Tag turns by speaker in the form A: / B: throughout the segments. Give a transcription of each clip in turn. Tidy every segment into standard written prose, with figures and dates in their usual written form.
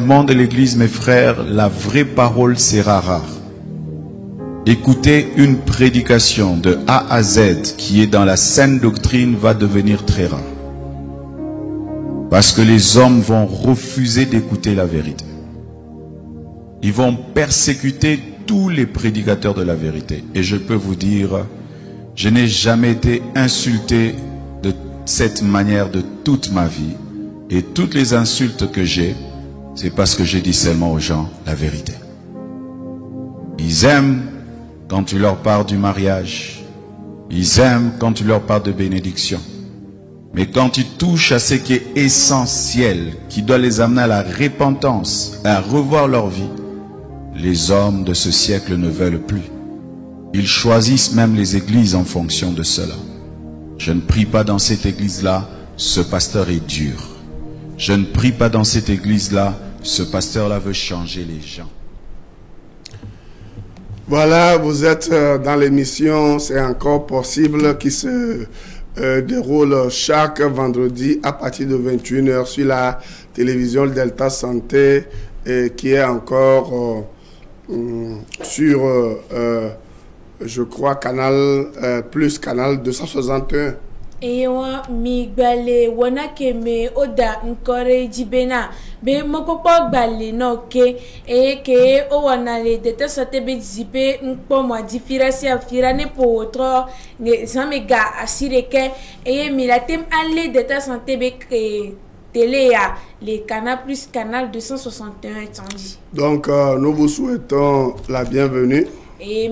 A: monde de l'Église, mes frères, la vraie parole sera rare. Écouter une prédication de A à Z qui est dans la saine doctrine va devenir très rare. Parce que les hommes vont refuser d'écouter la vérité. Ils vont persécuter tous les prédicateurs de la vérité. Et je peux vous dire, je n'ai jamais été insulté de cette manière de toute ma vie. Et toutes les insultes que j'ai, c'est parce que je dis seulement aux gens la vérité. Ils aiment quand tu leur parles du mariage. Ils aiment quand tu leur parles de bénédiction. Mais quand tu touches à ce qui est essentiel, qui doit les amener à la repentance, à revoir leur vie, les hommes de ce siècle ne veulent plus. Ils choisissent même les églises en fonction de cela. Je ne prie pas dans cette église-là, ce pasteur est dur. Je ne prie pas dans cette église-là, ce pasteur-là veut changer les gens.
B: Voilà, vous êtes dans l'émission C'est encore possible qui se déroule chaque vendredi à partir de 21 h sur la télévision Delta Santé et qui est encore sur, je crois, canal plus canal 261.
C: Ewa mi gbale wana keme oda nkore jibena be mopopo gbale no ke ke o wana le dete sote be zipe nkpo mo difira si afira ne po otro ne zamega asire ke mi la tem alle dete santé be télé à les canal plus canal 261 Tandi. Donc
B: nous vous souhaitons la bienvenue.
C: Et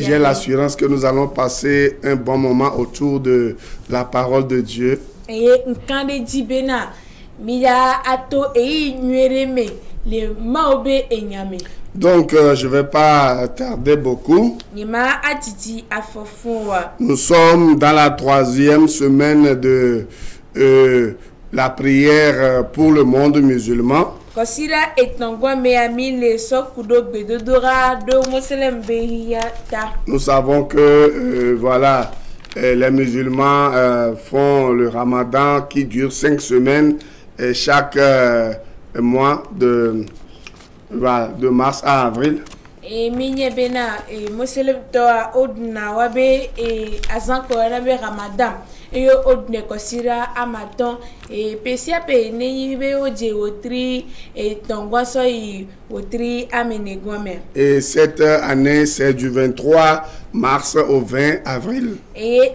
B: j'ai l'assurance que nous allons passer un bon moment autour de la parole de Dieu. Donc, je ne vais pas tarder beaucoup. Nous sommes dans la 3e semaine de la prière pour le monde musulman. Nous savons que voilà, les musulmans font le ramadan qui dure 5 semaines chaque mois de mars à avril. Et cette année, c'est du 23 mars au 20 avril. Et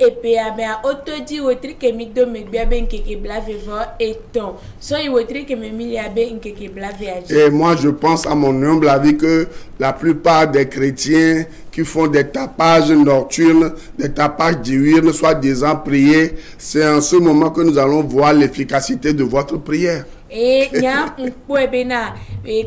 B: moi, je pense à mon humble avis que la plupart des chrétiens qui font des tapages nocturnes, des tapages diurnes, soi-disant prier, c'est en ce moment que nous allons voir l'efficacité de votre prière.
C: Et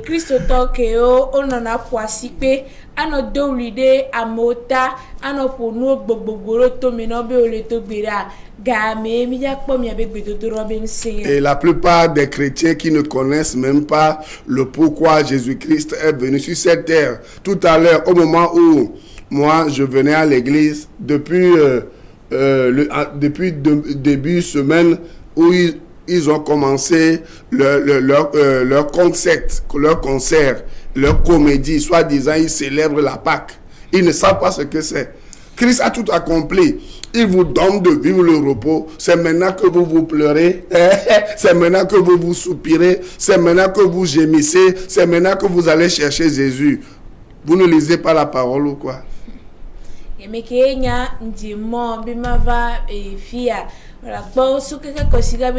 C: Christ tokeo onona kwasipe ano dolide amota ano ponu gbogboro to minobe ole to gbera game mi ya po mi abegbe to robin sin.
B: Et la plupart des chrétiens qui ne connaissent même pas le pourquoi Jésus-Christ est venu sur cette terre. Tout à l'heure, au moment où moi je venais à l'église, depuis début semaine où ils ont commencé leur concert, leur comédie, soi-disant ils célèbrent la Pâque. Ils ne savent pas ce que c'est. Christ a tout accompli. Il vous donne de vivre le repos. C'est maintenant que vous vous pleurez. C'est maintenant que vous vous soupirez. C'est maintenant que vous gémissez. C'est maintenant que vous allez chercher Jésus. Vous ne lisez pas la parole ou quoi?
C: La bosse que considère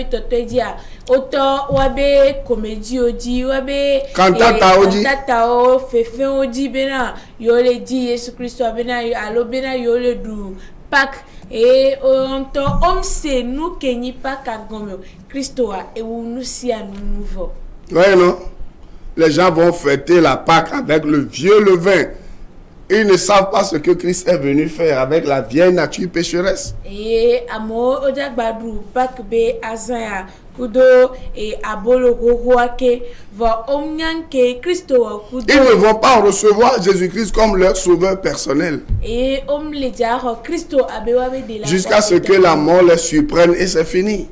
C: dia autant wabe comédie odi wabe
B: cantata
C: fefe odi bena yo le di Jésus Christ bena alo bena yo le du Pâques et on se nous kenyi Pâques à gomme Christo et nous si à nouveau.
B: Ouais non, les gens vont fêter la Pâques avec le vieux levain. Ils ne savent pas ce que Christ est venu faire avec la vieille nature pécheresse.
C: Et amo odagbadu pakbe azaya kudo et abolo hohoake va omnyanke Christo kudo.
B: Ils ne vont pas recevoir Jésus-Christ comme leur sauveur personnel.
C: Et Christo abewabe de la
B: jusqu'à ce que la mort les surprenne et c'est fini.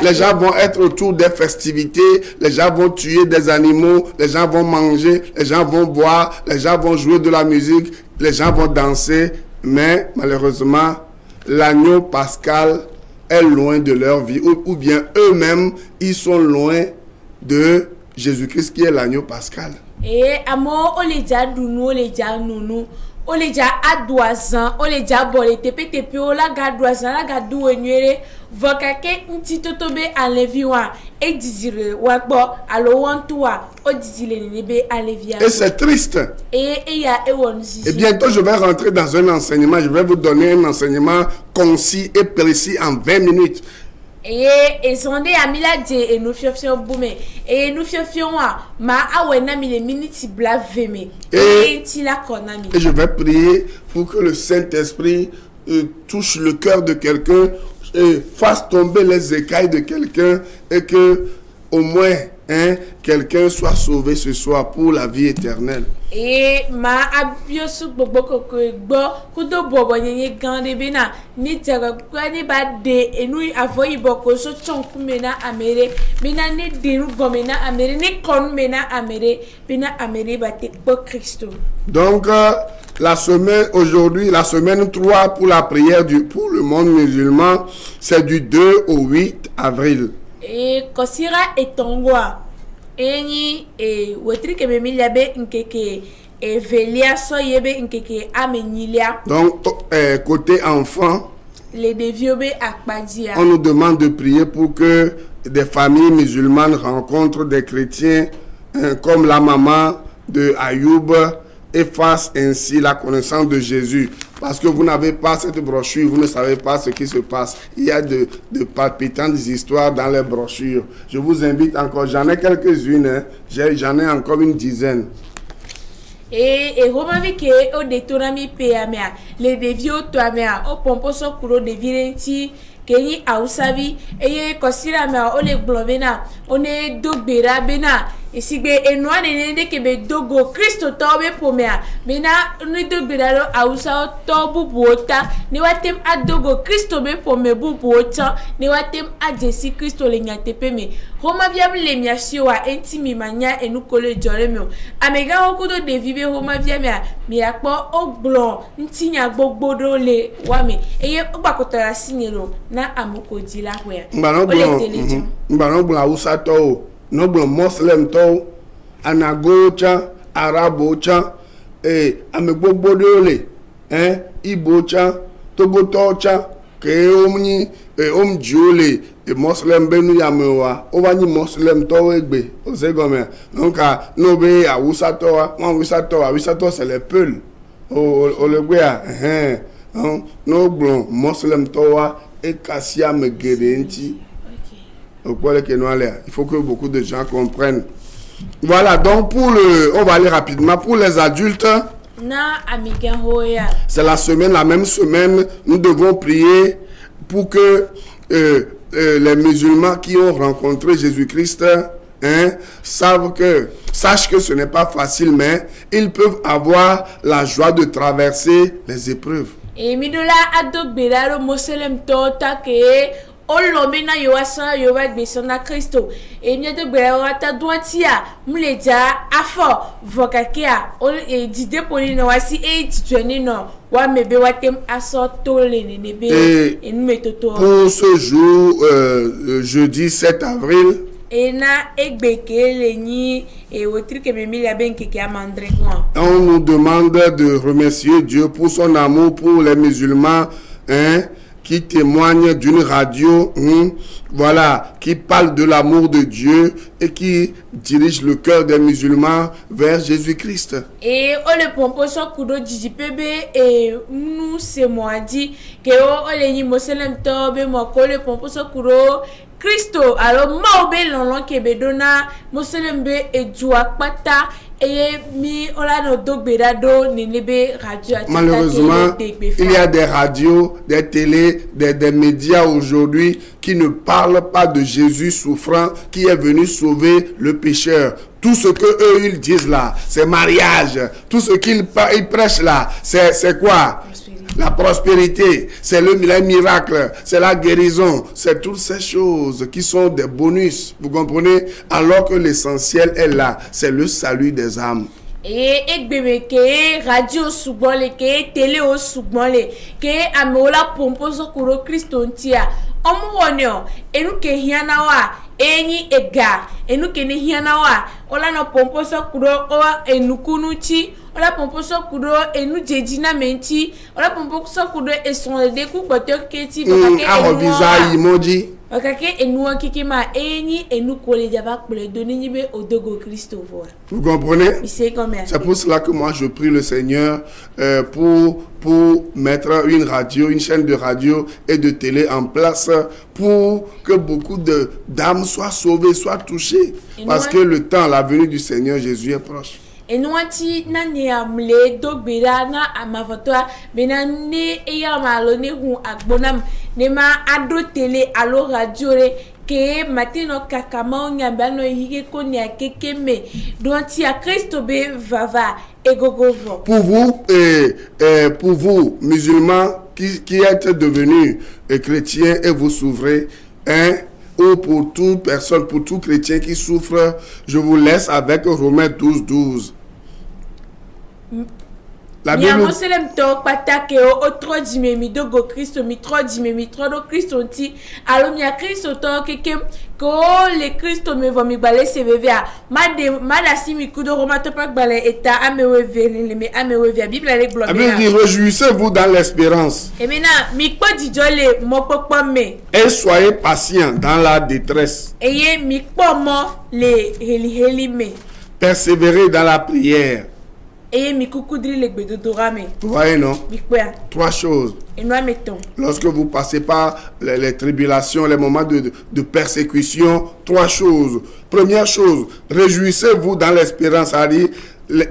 B: Les gens vont être autour des festivités, les gens vont tuer des animaux, les gens vont manger, les gens vont boire, les gens vont jouer de la musique, les gens vont danser. Mais malheureusement, l'agneau pascal est loin de leur vie, ou bien eux-mêmes, ils sont loin de Jésus-Christ qui est l'agneau pascal.
C: Et amo oleja dunu oleja nunu oleja adoazan oleja bole tepe tepe ola gadoazan la gadu enyere vokake ntitotobe aleviwa e dizire wagbo alo wantua o dizile nebe alevia.
B: Et c'est triste. Et bientôt je vais rentrer dans un enseignement, je vais vous donner un enseignement concis et précis en 20 minutes.
C: Et sonde amila de et nous fiofio bume et nous fiofio ma awena mi les minutes bla veme et tila konami.
B: Et je vais prier pour que le Saint-Esprit touche le cœur de quelqu'un et fasse tomber les écailles de quelqu'un et que au moins quelqu'un soit sauvé ce soir pour la vie éternelle.
C: Et ma abiosu bobo kokogbo kudo bobo nyenye gande bena ni jaga kwani ba de enu avoyi boko so chonku mena amere bena ne denu gomena amere ne kon mena amere bena amere ba te po Christo.
B: Donc la semaine aujourd'hui, la semaine 3 pour la prière pour le monde musulman, c'est du 2 au 8 avril.
C: Et kosira etongwa eni e wetri ke memilia be nkeke e velia so yebe nkeke amenilia.
B: Donc côté enfant,
C: les deviobe akpadia.
B: On nous demande de prier pour que des familles musulmanes rencontrent des chrétiens comme la maman de Ayoub et fassent ainsi la connaissance de Jésus. Parce que vous n'avez pas cette brochure, vous ne savez pas ce qui se passe. Il y a de palpitantes histoires dans les brochures. Je vous invite encore, j'en ai quelques-unes, j'en ai encore une dizaine.
C: Et Romavi ke o detonami peamea, les devio toamea, o pomposo kuro de virenti, Keni Ausavi, et Kosira mea, o le blomena, on est dogbera bena. Et si be enwa nene ke be dogo Christo tobe pomea bena ni dogbera Ausa tobu buota ni watem adogo Christo be pome bu buota ni watem adjesi Christo le nyatepe me homa viam le miasiwa entimi manya enu kole joremio amega okudo de vibe homa viamia mi akpo ogblo ntinya gbogbodo le wame eye ogbakotara sinyelo na amoko dila hoya
B: mbano bla Ausa to no blo Muslim to anago cha arabo cha amegbogbo le Igbo cha Togo to cha ke omni omjiole Muslim benu yamewa owani Muslim to egbe o se gome donc no be Hausa to wa Hausa to c'est les Peuls o le gbe no blo Muslim to wa e kasia megede nti. Il faut que beaucoup de gens comprennent. Voilà, donc on va aller rapidement. Pour les adultes, c'est la même semaine, nous devons prier pour que les musulmans qui ont rencontré Jésus-Christ sachent que ce n'est pas facile, mais ils peuvent avoir la joie de traverser les épreuves.
C: Et midola adobelaro moselem tota ke olomena yoasa yowa besona Christo et mieux de berata doitia muleja afo vokakia et dide poni no wasi e titweni no wa mebe watem asoto le nebe et metoto.
B: Pour ce jour jeudi 7 avril on nous demande de remercier Dieu pour son amour pour les musulmans qui témoigne d'une radio, voilà, qui parle de l'amour de Dieu et qui dirige le cœur des musulmans vers Jésus-Christ.
C: Et le pomposo kudo jijipebe et nous c'est moi dit que le ni moselem tobe mo ko le pomposo kudo Christo alors maobe lolon kebedona moselembe e juakpata.
B: Malheureusement, il y a des radios, des télés, des médias aujourd'hui qui ne parlent pas de Jésus souffrant qui est venu sauver le pécheur. Tout ce que eux ils disent là, c'est mariage. Tout ce qu'ils prêchent là, c'est quoi? la prospérité, c'est le miracle, c'est la guérison, c'est toutes ces choses qui sont des bonus, vous comprenez? Alors que l'essentiel est là, c'est le salut des âmes.
C: Et que radio soubole que télé au soubole que amola pomposo kuro Christontia omuonio enu ke hianawa eni ega enu ke ne hianawa ola no pomposo kuro o enukunuchi ola pomposo kuro enu jejina menti ola pomposo kuro eson de ku boto keti
B: bakake enu emoji
C: okake enu kikima eni enu kole jaba kole doni nibe odogo Christo voir.
B: Vous comprenez? C'est pour cela que moi je prie le Seigneur pour mettre une radio, une chaîne de radio et de télé en place pour que beaucoup d'âmes soient sauvées, soient touchées. Parce que le temps, la venue du Seigneur Jésus est proche.
C: Et nous nani amle dogbera na amavotoa benane eya malone hu agbonam nema ado télé alo radio re ke matino kakama nyambano hige konya kekeme donti a Christo be vava egogovo.
B: Pour vous musulmans qui êtes devenus chrétiens et vous souffrez, ou pour toute personne, pour tout chrétien qui souffre, je vous laisse avec Romains 12:12. La Bible dit réjouissez-vous dans l'espérance et soyez patients dans la détresse. Persévérez dans la prière. Vous voyez, non? 3 choses. Lorsque vous passez par les tribulations, les moments de persécution, 3 choses. Première chose, réjouissez-vous dans l'espérance.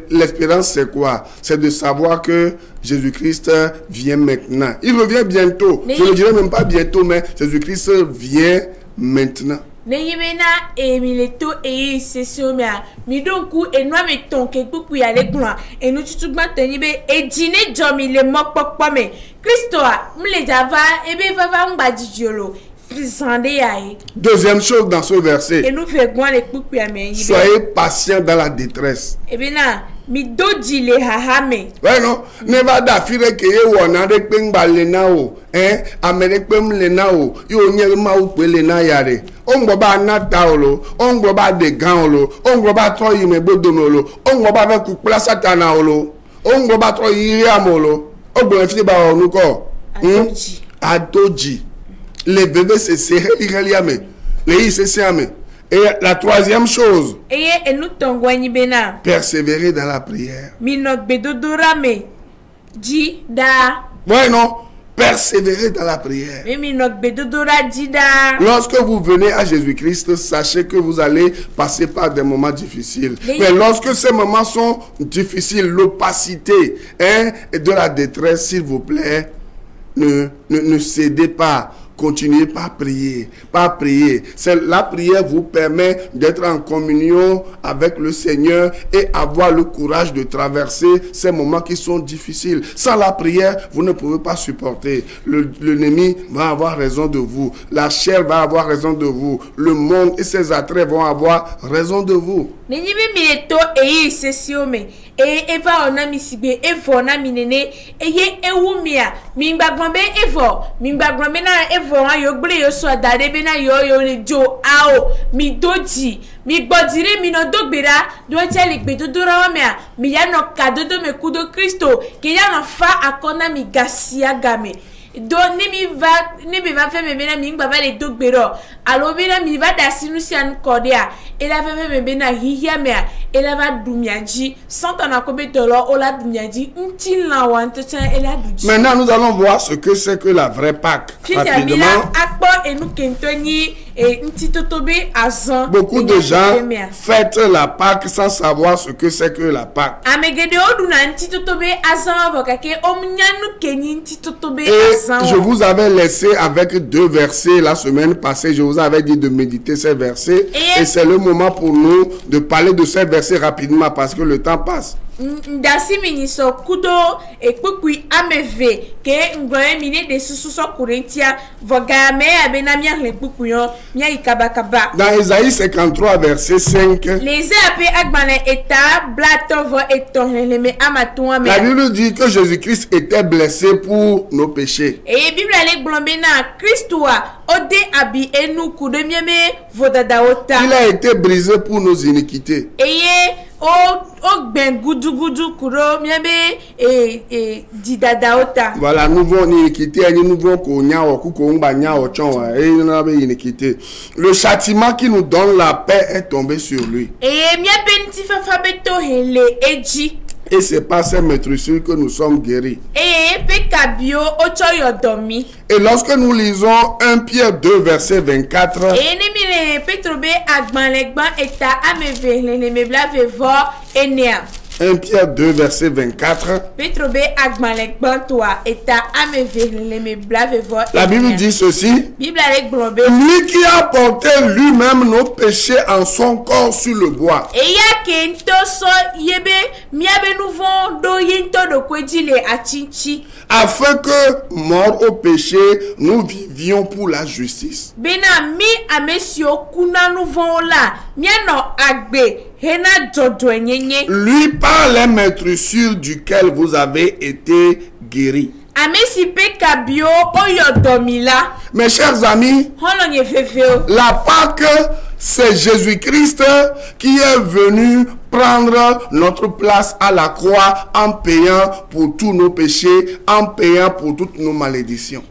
B: L'espérance, c'est quoi? C'est de savoir que Jésus-Christ vient maintenant. Il revient bientôt. Je ne dirais même pas bientôt, mais Jésus-Christ vient maintenant.
C: Neyimena emileto sesiomia midonku enwa meton ke pupu ya legba enu tutugba tenibe ejine jomi le mokpokpome Kristo a mlejava ebe vava ngbajijiolo frisande yae. Deuxième chose dans ce verset, enu fe gwan le pupu ya me soyez patient dans la détresse. Ebena mi doji le hahame. Ouais non, ne va d'affaire que ye wona de pengba le nao, amere pem le nao, yo nye ma ou pe le na yare. On ba na taolo, on ba de ganolo, on ba to yime bodomolo, on ba avec kupla satana olo, on ba to yiri amolo, o bo fi ba onu ko. Adoji. Les bébés c'est serré les c'est siame. Et la troisième chose, persévérer dans la prière. Ouais, non, persévérer dans la prière. Lorsque vous venez à Jésus-Christ, sachez que vous allez passer par des moments difficiles. Mais lorsque ces moments sont difficiles, l'opacité de la détresse, s'il vous plaît, ne cédez pas. Continuez par prier, par prier. La prière vous permet d'être en communion avec le Seigneur et avoir le courage de traverser ces moments qui sont difficiles. Sans la prière, vous ne pouvez pas supporter. L'ennemi va avoir raison de vous. La chair va avoir raison de vous. Le monde et ses attraits vont avoir raison de vous. Eva ona misibe evo na minene eye ewumia mingbagbe evo mingbagbe na evo ayo gbre yo so adare be na yo le jo ao mi doji mi gbodire mi no dogbera do tele gbe dodora wa mia mi ya no kadodo me kudo Kristo ke ya no fa akona mi gasia game do ni mi va faire me na mi ngba le dogbero alo be na mi va da sinusian kodia et la fait me na hihia mea et la va dumiaji sans ton akobetolo o la dumiaji untin la wante et la duji. Maintenant nous allons voir ce que c'est que la vraie Pâque. Rapidement. Beaucoup de gens fêtent la Pâque sans savoir ce que c'est que la Pâque. Et je vous avais laissé avec 2 versets la semaine passée. Je vous avais dit de méditer ces versets. Et c'est le moment pour nous de parler de ces versets rapidement parce que le temps passe. ndasi miniso kudo ekpukui ameve ke ngwe mine de sususo Corinthia vogame abena mia lekpukuyo mia ikabakaba.
B: Dans Isaïe 53 verset 5,
C: les ape agbane eta blato vo etonleme amatua me.
B: la Bible dit que Jésus-Christ était blessé pour nos péchés.
C: Et Bible ale glombena Christoa ode abi enu kudo mieme vodadaota.
B: Il a été brisé pour nos iniquités.
C: Eye o ben gudu kuro miebe didadaota.
B: Voilà, nous voulons iniquité, nous voulons qu'on y a au et nous avons iniquité. Le châtiment qui nous donne la paix est tombé sur lui.
C: Et miebe ntifa fabeto hele eji.
B: Et c'est par ces maîtresses que nous sommes guéris. Et lorsque nous lisons 1 Pierre 2 verset 24, 1 Pierre 2 verset 24, la Bible dit ceci: lui qui a porté lui-même nos péchés en son corps sur le bois, afin que, morts au péché, nous vivions pour la justice. Lui par les maîtrissures duquel vous avez été guéris. Mes chers amis, la Pâque, c'est Jésus-Christ qui est venu prendre notre place à la croix en payant pour tous nos péchés, en payant pour toutes nos malédictions.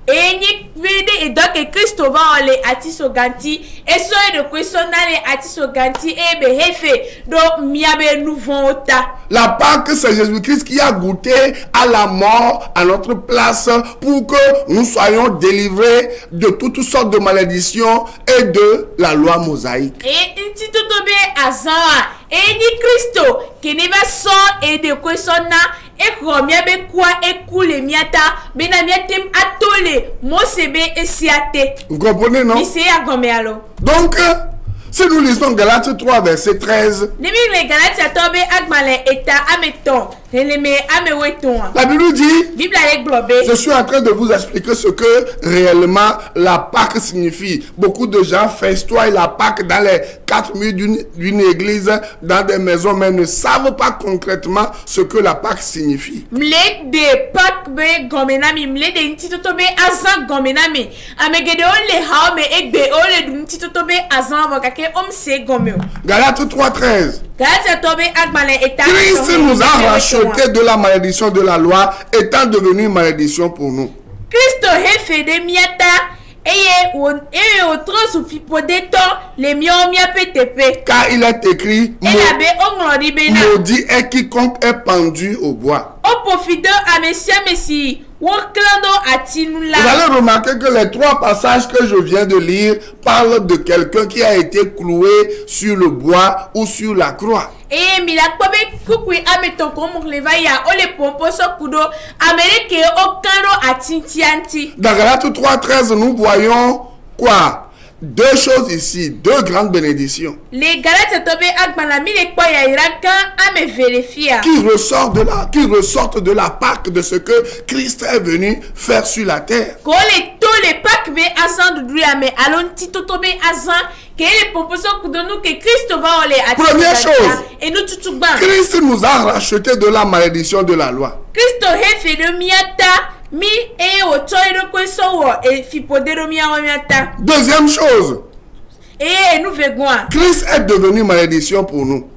C: Enyi vede edoke Kristo va ole atiso ganti eso de kwesonale atiso ganti ebe hefe do miabe nouvota.
B: La Pâque, c'est Jésus-Christ qui a goûté à la mort à notre place pour que nous soyons délivrés de toutes sortes de malédictions et de la loi mosaïque.
C: Et intitotobe azan enyi Kristo keneba so et de kwesona et miabe kwa ekule miata bena miatem atole mosebe esiate.
B: Vous comprenez, non? Donc, si nous lisons Galates 3 verset 13, la Bible dit, je suis en train de vous expliquer ce que réellement la Pâque signifie. Beaucoup de gens festoient la Pâque dans les 4 murs d'une église, dans des maisons, mais ne savent pas concrètement ce que la Pâque signifie. Galates 3:13. Christ nous a rachetés de la malédiction de la loi, étant devenu une malédiction pour nous. Car il est écrit, maudit est quiconque est pendu au bois. Vous allez remarquer que les 3 passages que je viens de lire parlent de quelqu'un qui a été cloué sur le bois ou sur la croix. Dans Galates 3:13, nous voyons quoi? 2 choses ici, 2 grandes bénédictions qui ressortent de la Pâque, de ce que Christ est venu faire sur la terre. Première chose, Christ nous a rachetés de la malédiction de la loi. Deuxième chose, Christ est devenu malédiction pour nous.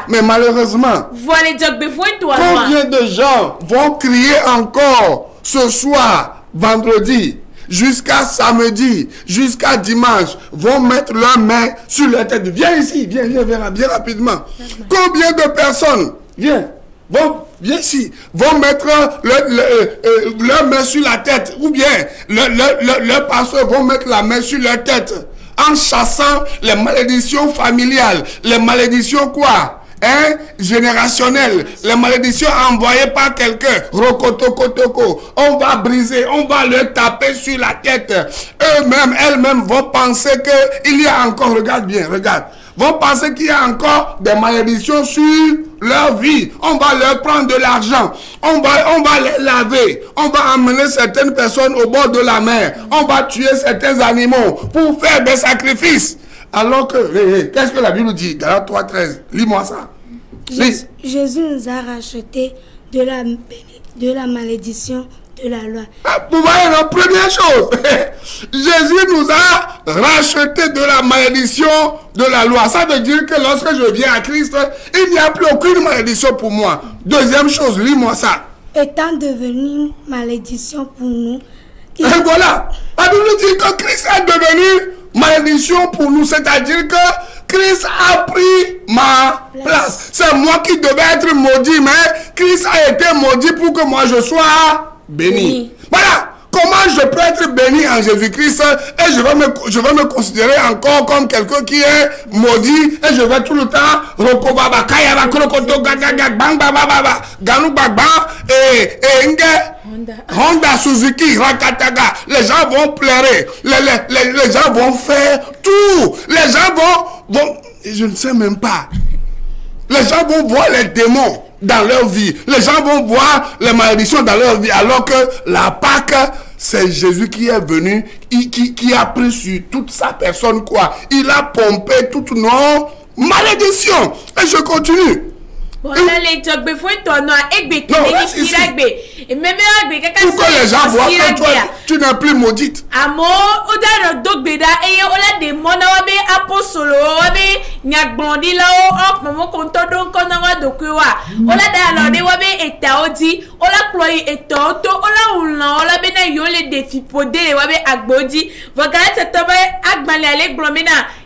B: Mais malheureusement, combien de gens vont crier encore ce soir, vendredi, jusqu'à samedi, jusqu'à dimanche, vont mettre leurs mains sur leur tête. Viens ici, viens rapidement. Combien de personnes, viens ici, vont mettre leurs mains sur la tête, ou bien leurs pasteurs vont mettre la main sur leur tête, en chassant les malédictions familiales, les malédictions quoi? générationnelles, les malédictions envoyées par quelqu'un, rokotokotoko, on va briser, on va leur taper sur la tête. Eux-mêmes, elles-mêmes vont penser qu'il y a encore, regarde bien, regarde, vont penser qu'il y a encore des malédictions sur leur vie. On va leur prendre de l'argent, on va les laver, on va emmener certaines personnes au bord de la mer, on va tuer certains animaux pour faire des sacrifices. Alors que, qu'est-ce que la Bible dit? Galates 3:13, lis-moi ça.
D: Jésus nous a rachetés de la malédiction de la loi.
B: Vous voyez la première chose, Jésus nous a rachetés de la malédiction de la loi. Ça veut dire que lorsque je viens à Christ, il n'y a plus aucune malédiction pour moi. Deuxième chose, lis-moi ça.
D: Étant devenu malédiction pour nous.
B: Et voilà, la Bible dit que Christ est devenu malédiction pour nous, c'est-à-dire que Christ a pris ma place. C'est moi qui devais être maudit, mais Christ a été maudit pour que moi je sois béni. Voilà comment je peux être béni en Jésus-Christ et je vais me considérer encore comme quelqu'un qui est maudit et je vais tout le temps Honda, Suzuki, Rakataga, les gens vont pleurer, les gens vont faire tout, les gens vont, je ne sais même pas, les gens vont voir les démons dans leur vie, les gens vont voir les malédictions dans leur vie, alors que la Pâque, c'est Jésus qui est venu, qui a pris sur toute sa personne quoi, il a pompé toutes nos malédictions, et je continue.
C: Pourquoi les
B: gens voient que toi, tu n'es plus maudite.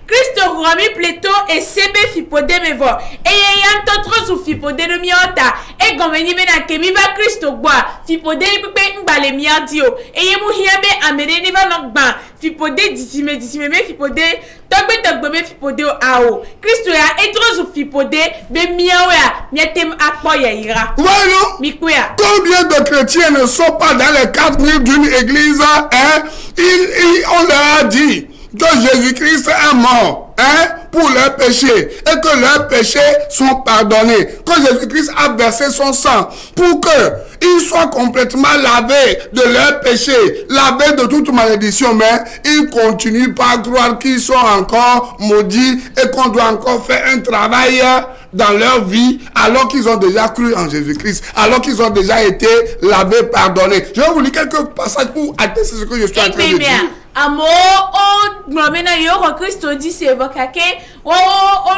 C: Christ romi pleto et sebe fipode mevo et yan totro su fipode no miota e gomeni bena kemi va Christo gwa fipode pepe mbale miadio e yemu hiabe amere ni va nokba fipode disime me fipode togbe me fipode ao Christo ya etro su fipode be miawa miatem apoya ira
B: voilà
C: mikuya.
B: Combien de chrétiens ne sont pas dans les 4 murs d'une église on leur a dit que Jésus-Christ est mort pour leurs péchés et que leurs péchés sont pardonnés. Que Jésus-Christ a versé son sang pour qu'ils soient complètement lavés de leurs péchés, lavés de toute malédiction. Mais ils continuent pas à croire qu'ils sont encore maudits et qu'on doit encore faire un travail dans leur vie alors qu'ils ont déjà cru en Jésus-Christ, alors qu'ils ont déjà été lavés, pardonnés. Je vais vous lire quelques passages pour attester ce que je suis en train de dire.
C: Amo o glomena yo ko Christo di se vokake o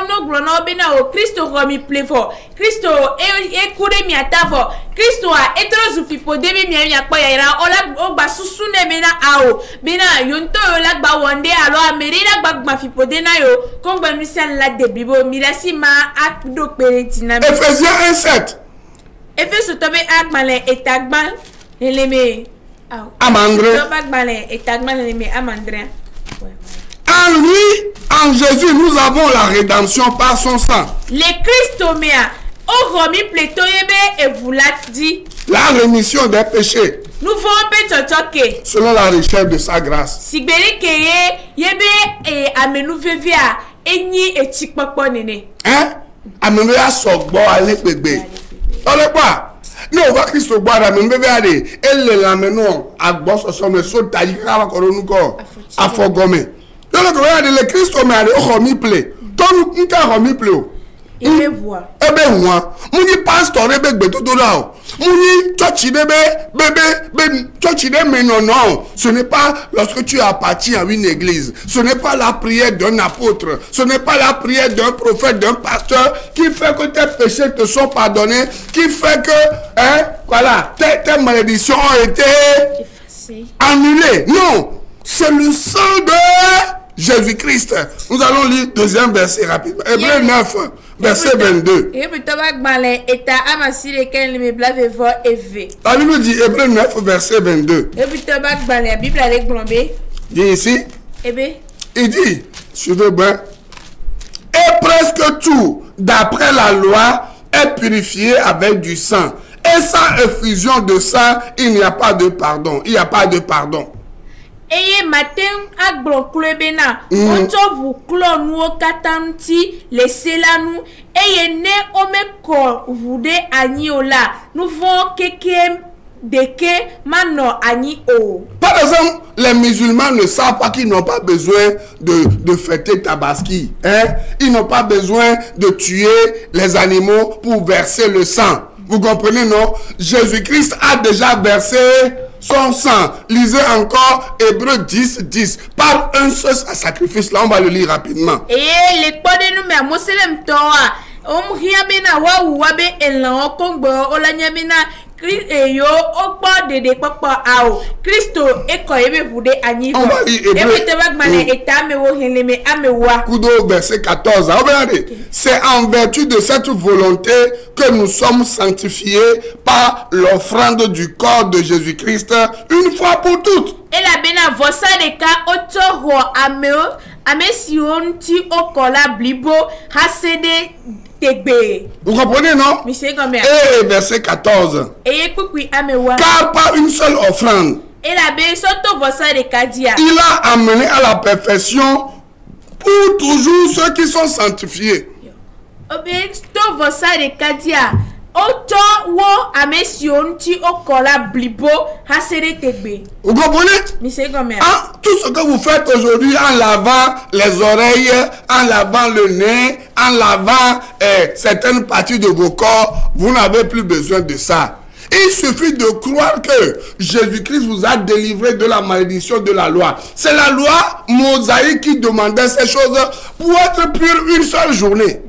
C: no glono bena o Christo romi plevo Christo e kure mi atavo Christo a etro fipo debe mi akpa yaira o gba susu ne mena ao bena yonto yo la gba wonde alo ameri la gba fipo de na yo ko gba mi san la de bibo mi la si ma akdo peretina
B: Ephésiens 1:7
C: Ephésiens tobe akmale etagban eleme
B: Amandré. En lui, en Jésus, nous avons la rédemption par son sang.
C: Le Christ o romi pleto yebe et vous l'a dit.
B: La rémission des péchés.
C: Nous voulons pétotoke.
B: Selon la richesse de sa grâce.
C: Sigbere keye yebe e amenu vevia enyi et chikpokpo nene.
B: Amenu ya sogbo alekpegbe. Olepa. Non, on va Christ au bois, mais bébé allez, elle la menon à boss au sommet, saute à Yikara Koronuko, à Fogome. Donc, le Christ au mari, au homi play. Ton nous qu'un homi play.
C: Il me voit.
B: Eh ben, moi, mon pasteur, bébé, béto de là. Mon tchochi bébé, tchochi mais non. Ce n'est pas lorsque tu appartiens à une église. Ce n'est pas la prière d'un apôtre. Ce n'est pas la prière d'un prophète, d'un pasteur qui fait que tes péchés te sont pardonnés, qui fait que, voilà, tes malédictions ont été annulées. Non, c'est le sang de Jésus-Christ. Nous allons lire deuxième verset rapidement. Hébreux 9, verset 22. La Bible dit Hébreux 9, verset 22. Dit ici. Il dit, suivez bien. Et presque tout d'après la loi, est purifié avec du sang. Et sans effusion de sang, il n'y a pas de pardon. Il n'y a pas de pardon.
C: Eye matin agblɔ kloe bena wotsɔ ʋu klɔ nuwo katã ŋuti le se la nu eye ne womekɔ ʋu ɖe anyi o la nuvɔ keke deke manɔ anyi o.
B: Par exemple, les musulmans ne savent pas qu'ils n'ont pas besoin de fêter Tabaski. Hein? Ils n'ont pas besoin de tuer les animaux pour verser le sang. Vous comprenez, non? Jésus-Christ a déjà versé son sang. Lisez encore Hébreux 10, 10. Par un seul sacrifice. Là, on va le lire rapidement.
C: Et les podes nous mais Moselem toa. Hiamena wa wabe elan kongbo olanyamena yo okpa de papa ao Christo eko ebe bude anyi
B: on va lire Kudo verset 14. Regardez, c'est en vertu de cette volonté que nous sommes sanctifiés par l'offrande du corps de Jésus-Christ une fois pour toutes.
C: Et la bena vosa de ka otoro ameo amesion ti okola blibo hasede.
B: Vous comprenez, non? Et verset 14. Car par une seule offrande, il a amené à la perfection pour toujours ceux qui sont sanctifiés. Vous comprenez? Ah, tout ce que vous faites aujourd'hui en lavant les oreilles, en lavant le nez, en lavant certaines parties de vos corps, vous n'avez plus besoin de ça. Il suffit de croire que Jésus-Christ vous a délivré de la malédiction de la loi. C'est la loi mosaïque qui demandait ces choses pour être pur une seule journée.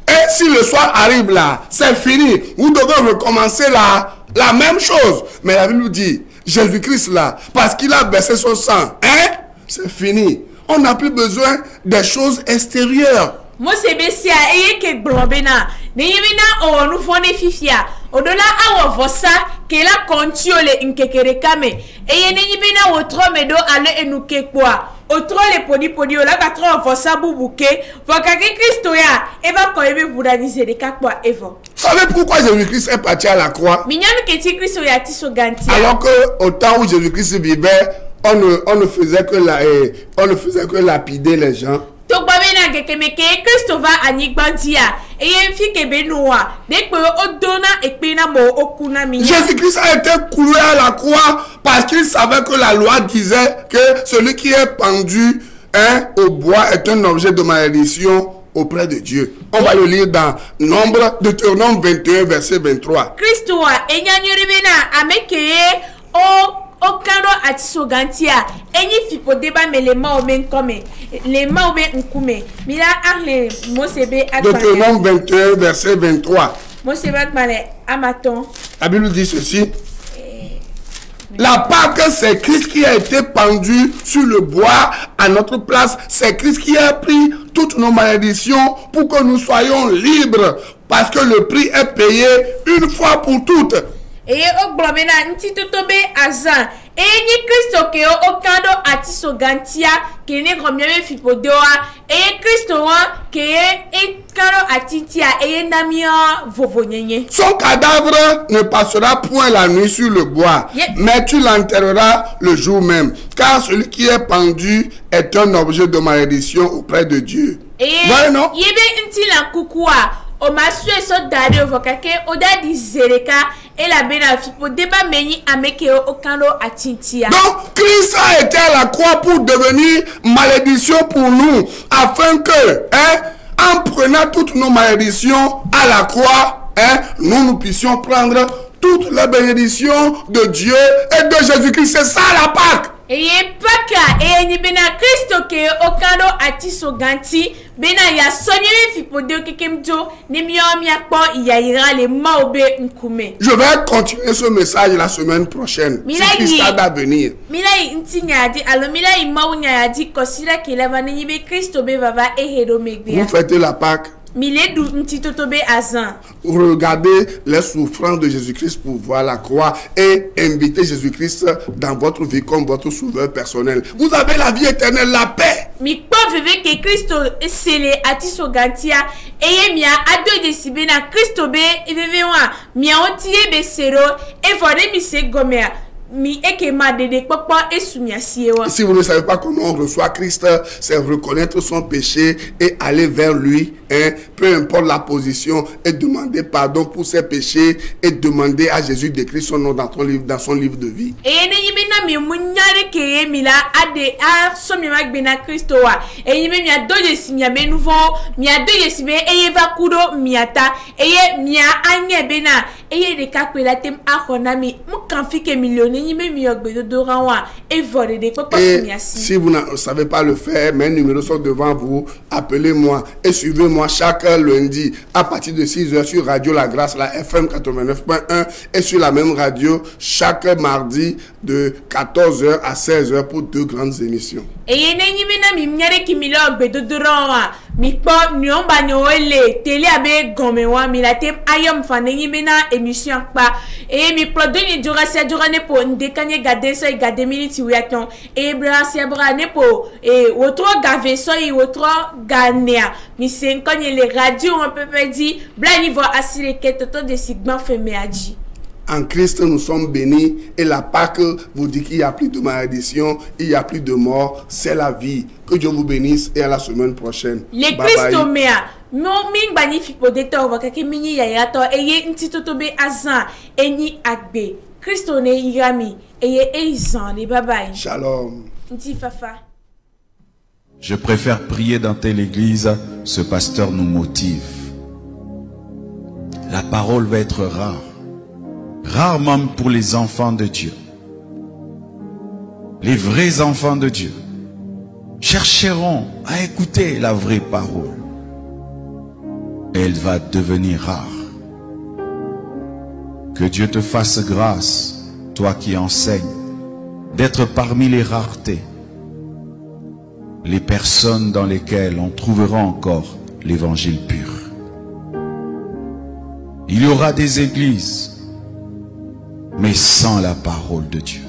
B: Et si le soir arrive là, c'est fini. Vous devez recommencer la même chose. Mais la Bible nous dit, Jésus-Christ là, parce qu'il a versé son sang, hein, c'est fini. On n'a plus besoin des choses extérieures.
C: Moi c'est bessia et que blobena. Neyemina o nous fone fifia. Odola awo vosa que la contiole inkekere kame. Et yenibina otro medo ale enuke kwa. Otro le podi ola batro vosa bubuke. Vokake Christo ya eva ko ebe budanize de kakwa evo.
B: Savez pourquoi Jésus-Christ est parti à la croix?
C: Minyanu keti Christo ya tiso gantia.
B: Alors que au temps où Jésus-Christ vivait, on ne faisait que lapider les gens. Jésus-Christ a été cloué à la croix parce qu'il savait que la loi disait que celui qui est pendu au bois est un objet de malédiction auprès de Dieu. On va le lire dans Deutéronome 21, verset 23.
C: Okando atisogantia enyi fipo deba me le ma oben comme le ma oben nkume mira arle mosebe akmane
B: Deutéronome 21 verset 23
C: mosebe akmane amaton.
B: La Bible dit ceci. La Pâque, c'est Christ qui a été pendu sur le bois à notre place. C'est Christ qui a pris toutes nos malédictions pour que nous soyons libres. Parce que le prix est payé une fois pour toutes.
C: Et au blomena ntitotobe azan et ni Christo ke okando atiso gantia ke ne gromyeme fipodoa et Christo ke e karo atitia et namia vovonyenye.
B: Son cadavre ne passera point la nuit sur le bois, mais tu l'enterreras le jour même, car celui qui est pendu est un objet de malédiction auprès de Dieu.
C: Et
B: non?
C: Yebe ntila kukua o masue so dare vokake oda di zereka et la benafi pour débat meni ameke okando atintia.
B: Donc Christ a été à la croix pour devenir malédiction pour nous, afin que en prenant toutes nos malédictions à la croix, nous puissions prendre toutes les bénédictions de Dieu et de Jésus-Christ. C'est ça la Pâque.
C: Et paka et ni bena Christo ke okando atiso ganti bena ya sonyele fipodo kekemjo ni miomia po yaira le maobe nkume.
B: Je vais continuer ce message la semaine prochaine. Si Christ va venir.
C: Milai ntinya di alo milai maunya ya di kosira ke lava ni be Christo be baba ehedo megbia.
B: Vous fêtez la Pâque. Regardez les souffrances de Jésus-Christ pour voir la croix et invitez Jésus-Christ dans votre vie comme votre sauveur personnel. Vous avez la vie éternelle, la paix. Si vous ne savez pas comment on reçoit Christ, c'est reconnaître son péché et aller vers lui, hein, peu importe la position, et demander pardon pour ses péchés et demander à Jésus d'écrire son nom dans son livre de vie. Et si vous ne savez pas le faire, mes numéros sont devant vous. Appelez-moi et suivez-moi chaque lundi à partir de 6h sur Radio La Grâce, la FM 89.1, et sur la même radio chaque mardi de 14h à 16h pour 2 grandes émissions. En Christ, nous sommes bénis et la Pâque vous dit qu'il n'y a plus de malédiction, il n'y a plus de mort, c'est la vie. Que Dieu vous bénisse et à la semaine prochaine.
C: Le Christ mea, mon ming magnifique pour détor, wakaki mini yayato, eye intitotobe azan, eni agbe. Christo ne irami, eye eizan, les babaye.
B: Shalom.
C: Ntifafa.
A: Je préfère prier dans telle église, ce pasteur nous motive. La parole va être rare. Rare même pour les enfants de Dieu. Les vrais enfants de Dieu chercheront à écouter la vraie parole. Elle va devenir rare. Que Dieu te fasse grâce, toi qui enseignes, d'être parmi les raretés, les personnes dans lesquelles on trouvera encore l'évangile pur. Il y aura des églises, mais sans la parole de Dieu.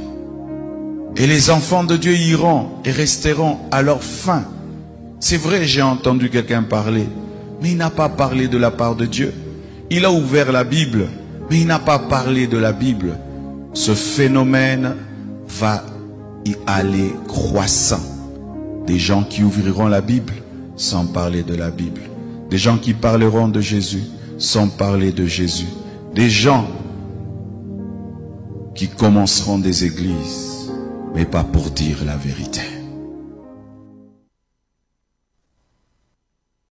A: Et les enfants de Dieu iront et resteront à leur fin. C'est vrai, j'ai entendu quelqu'un parler, mais il n'a pas parlé de la part de Dieu. Il a ouvert la Bible, mais il n'a pas parlé de la Bible. Ce phénomène va y aller croissant. Des gens qui ouvriront la Bible sans parler de la Bible. Des gens qui parleront de Jésus sans parler de Jésus. Des gens qui commenceront des églises, mais pas pour dire la vérité.